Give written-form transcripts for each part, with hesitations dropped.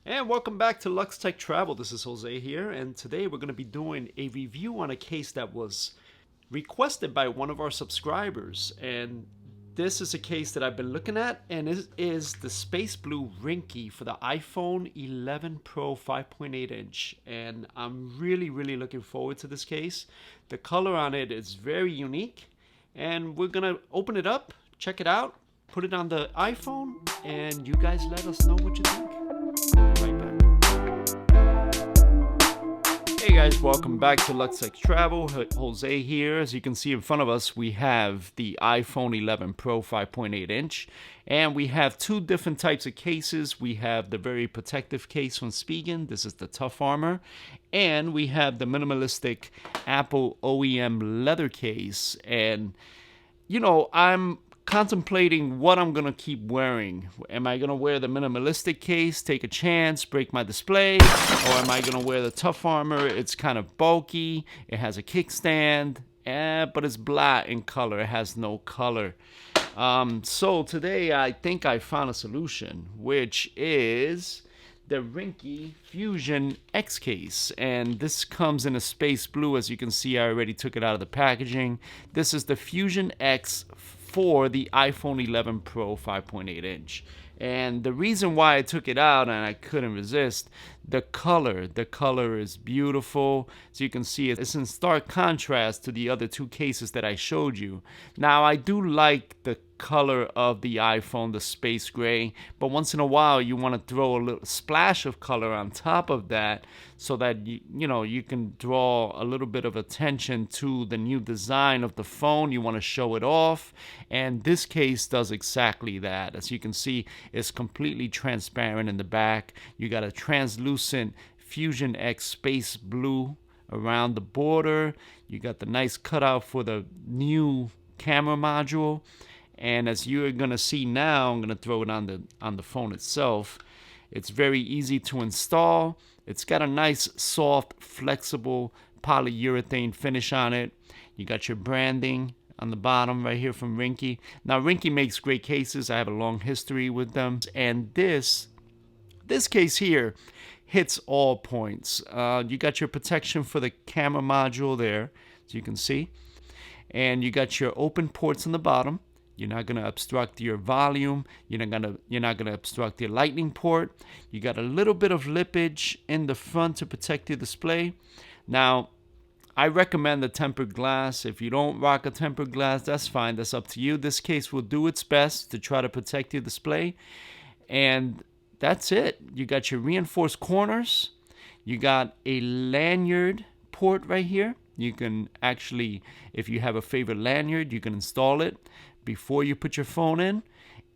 And welcome back to Lux Tech Travel. This is Jose here, and today we're going to be doing a review on a case that was requested by one of our subscribers. And this is a case that I've been looking at, and it is the Space Blue Ringke for the iPhone 11 Pro 5.8 inch. And I'm really looking forward to this case. The color on it is very unique, and we're going to open it up, check it out, put it on the iPhone, and you guys let us know what you think. Right back. Hey guys, welcome back to Lux Tech Travel. Jose here. As you can see in front of us, we have the iPhone 11 Pro 5.8 inch, and we have two different types of cases. We have the very protective case from Spigen. This is the Tough Armor, and we have the minimalistic Apple OEM leather case. And you know, I'm contemplating what I'm gonna keep wearing. Am I gonna wear the minimalistic case, take a chance, break my display, or am I gonna wear the Tough Armor? It's kind of bulky, it has a kickstand, but it's black in color, it has no color. So today I think I found a solution, which is the Ringke Fusion X case, and this comes in a space blue. As you can see, I already took it out of the packaging. This is the Fusion X for the iPhone 11 Pro 5.8 inch. And the reason why I took it out and I couldn't resist, the color is beautiful. So you can see it's in stark contrast to the other two cases that I showed you. Now I do like the color of the iPhone, the space gray, but once in a while you want to throw a little splash of color on top of that so that you can draw a little bit of attention to the new design of the phone. You want to show it off, and this case does exactly that. As you can see, it's completely transparent in the back. You got a translucent Fusion X space blue around the border. You got the nice cutout for the new camera module. And as you're gonna see now, I'm gonna throw it on the phone itself. It's very easy to install. It's got a nice, soft, flexible polyurethane finish on it. You got your branding on the bottom right here from Ringke. Now Ringke makes great cases. I have a long history with them, and this case here hits all points. You got your protection for the camera module there, as you can see, and you got your open ports on the bottom. You're not going to obstruct your volume. You're not going to obstruct your lightning port. You got a little bit of lippage in the front to protect your display. Now, I recommend the tempered glass. If you don't rock a tempered glass, that's fine. That's up to you. This case will do its best to try to protect your display. And that's it. You got your reinforced corners. You got a lanyard port right here. You can actually, if you have a favorite lanyard, you can install it before you put your phone in.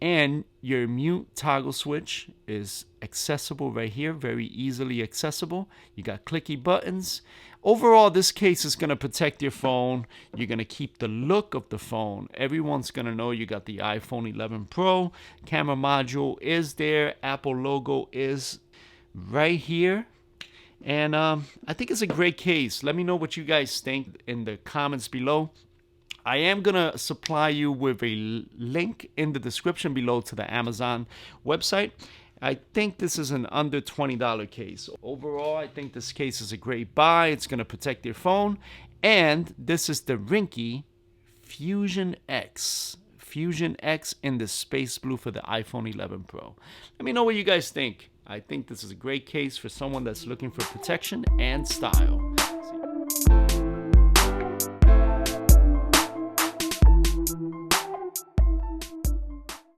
And your mute toggle switch is accessible right here, very easily accessible. You got clicky buttons. Overall, this case is going to protect your phone. You're going to keep the look of the phone. Everyone's going to know you got the iPhone 11 Pro. Camera module is there. Apple logo is right here. And I think it's a great case. Let me know what you guys think in the comments below. I am going to supply you with a link in the description below to the Amazon website. I think this is an under $20 case. Overall, I think this case is a great buy. It's going to protect your phone. And this is the Ringke Fusion X. Fusion X in the space blue for the iPhone 11 Pro. Let me know what you guys think. I think this is a great case for someone that's looking for protection and style.